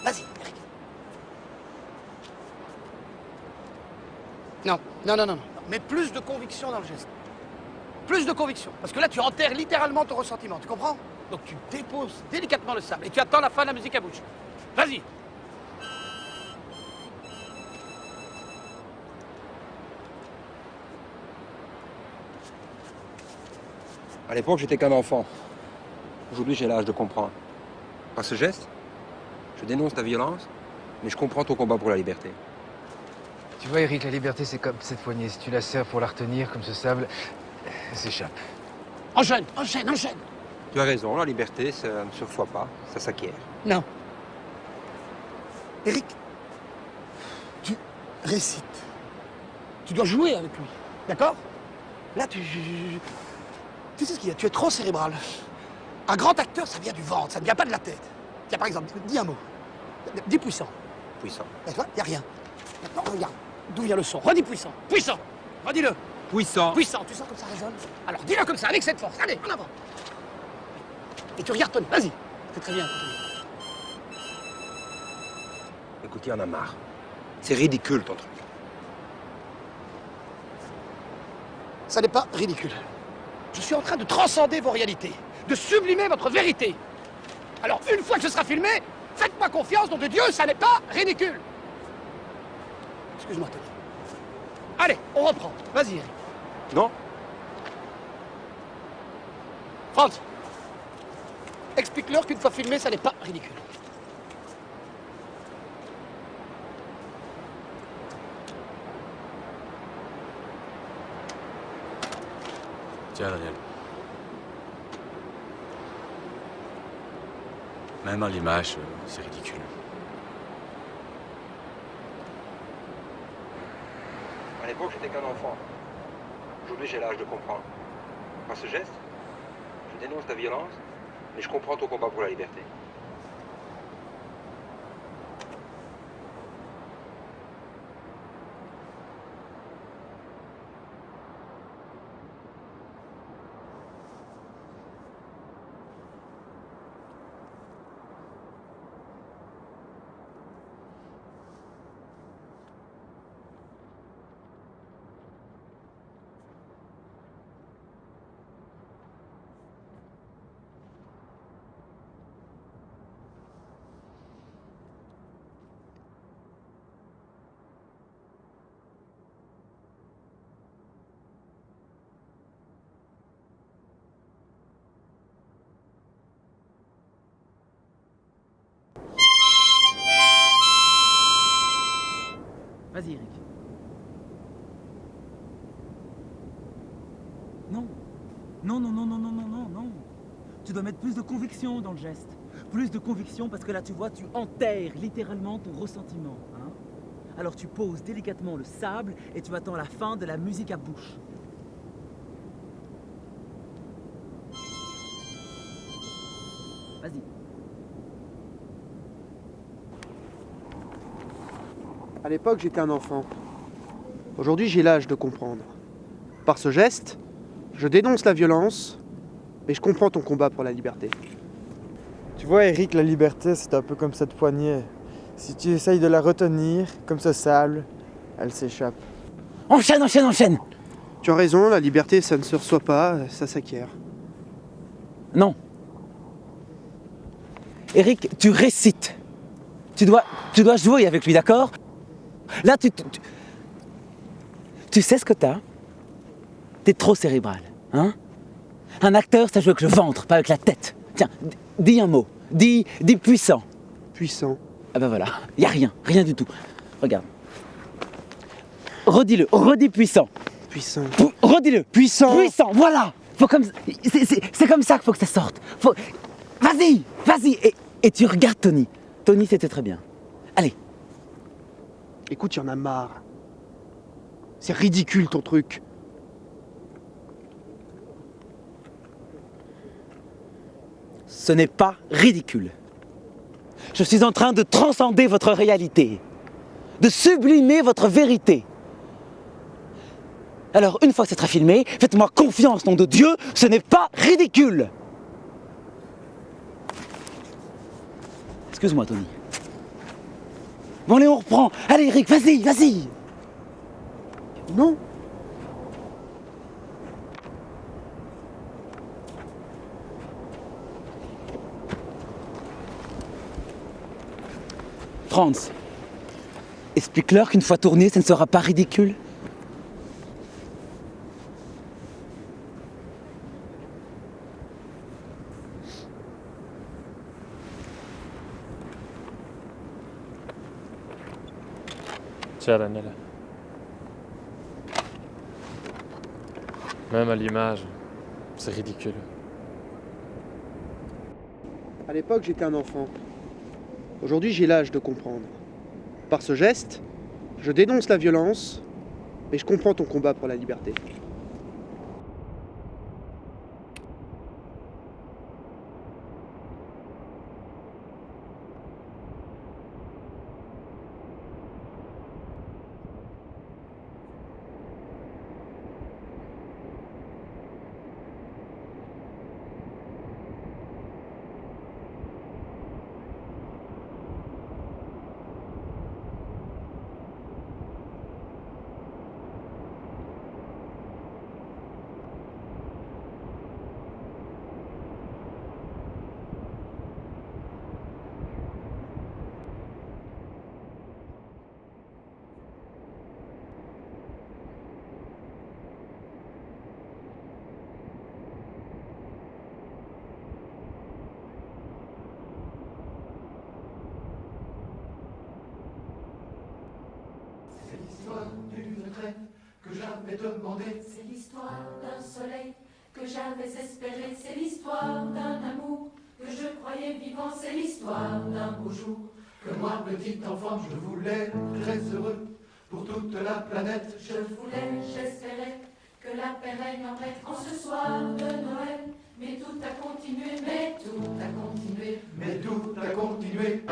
Vas-y, Eric. Non, non, non, non, non. Mais plus de conviction dans le geste. Plus de conviction. Parce que là, tu enterres littéralement ton ressentiment, tu comprends? Donc tu déposes délicatement le sable et tu attends la fin de la musique à bouche. Vas-y. À l'époque, j'étais qu'un enfant. Aujourd'hui, j'ai l'âge de comprendre. Par ce geste, je dénonce ta violence, mais je comprends ton combat pour la liberté. Tu vois, Eric, la liberté, c'est comme cette poignée. Si tu la serres pour la retenir, comme ce sable, elle s'échappe. Enchaîne, enchaîne, enchaîne. Tu as raison, la liberté, ça ne se reçoit pas, ça s'acquiert. Non. Eric, tu récites. Tu dois jouer avec lui, d'accord? Là, tu sais ce qu'il y a, tu es trop cérébral. Un grand acteur, ça vient du ventre, ça ne vient pas de la tête. Tiens, par exemple, dis un mot. Dis puissant. Puissant. Et toi, il n'y a rien. Maintenant, regarde, d'où vient le son. Redis puissant. Puissant. Redis-le. Puissant. Puissant, tu sens comme ça résonne? Alors, dis-le comme ça, avec cette force. Allez, en avant. Et tu regardes Tony, vas-y. C'est très bien, Tony. Écoute, il y en a marre. C'est ridicule, ton truc. Ça n'est pas ridicule. Je suis en train de transcender vos réalités, de sublimer votre vérité. Alors, une fois que ce sera filmé, faites-moi confiance, nom de Dieu, ça n'est pas ridicule. Excuse-moi, Tony. Allez, on reprend. Vas-y, Eric. Non? Franz, explique-leur qu'une fois filmé, ça n'est pas ridicule. Tiens, Daniel. Même à l'image, c'est ridicule. À l'époque, j'étais qu'un enfant. Aujourd'hui, j'ai l'âge de comprendre. Par ce geste, je dénonce ta violence, mais je comprends ton combat pour la liberté. Vas-y, Eric. Non. Non, non, non, non, non, non, non, non. Tu dois mettre plus de conviction dans le geste. Plus de conviction parce que là, tu vois, tu enterres littéralement ton ressentiment. Hein. Alors tu poses délicatement le sable et tu attends la fin de la musique à bouche. Vas-y. À l'époque, j'étais un enfant. Aujourd'hui, j'ai l'âge de comprendre. Par ce geste, je dénonce la violence, mais je comprends ton combat pour la liberté. Tu vois, Eric, la liberté, c'est un peu comme cette poignée. Si tu essayes de la retenir, comme ce sable, elle s'échappe. Enchaîne, enchaîne, enchaîne. Tu as raison, la liberté, ça ne se reçoit pas, ça s'acquiert. Non. Eric, tu récites. Tu dois jouer avec lui, d'accord? Là, tu sais ce que t'as? T'es trop cérébral, hein? Un acteur, ça joue avec le ventre, pas avec la tête. Tiens, dis un mot. Dis puissant. Puissant. Ah ben voilà, y a rien du tout. Regarde. Redis-le, redis puissant. Puissant. Redis-le. Puissant. Puissant, voilà. C'est comme ça qu'il faut que ça sorte. Vas-y. Et tu regardes Tony. Tony, c'était très bien. Allez. Écoute, il y en a marre. C'est ridicule ton truc. Ce n'est pas ridicule. Je suis en train de transcender votre réalité, de sublimer votre vérité. Alors, une fois que ça sera filmé, faites-moi confiance, nom de Dieu, ce n'est pas ridicule. Excuse-moi, Tony. Bon allez, on reprend. Allez Eric, vas-y, vas-y. Non. Franz, explique-leur qu'une fois tourné, ça ne sera pas ridicule. Tiens, Daniel. Même à l'image, c'est ridicule. À l'époque, j'étais un enfant. Aujourd'hui, j'ai l'âge de comprendre. Par ce geste, je dénonce la violence, mais je comprends ton combat pour la liberté. C'est l'histoire d'une reine que j'avais demandé. C'est l'histoire d'un soleil que j'avais espéré. C'est l'histoire d'un amour que je croyais vivant. C'est l'histoire d'un beau jour Que moi, petit enfant, je voulais très heureux pour toute la planète. je voulais, j'espérais que la paix règne en ce soir de Noël. Mais tout a continué, mais tout a continué. Mais tout a continué.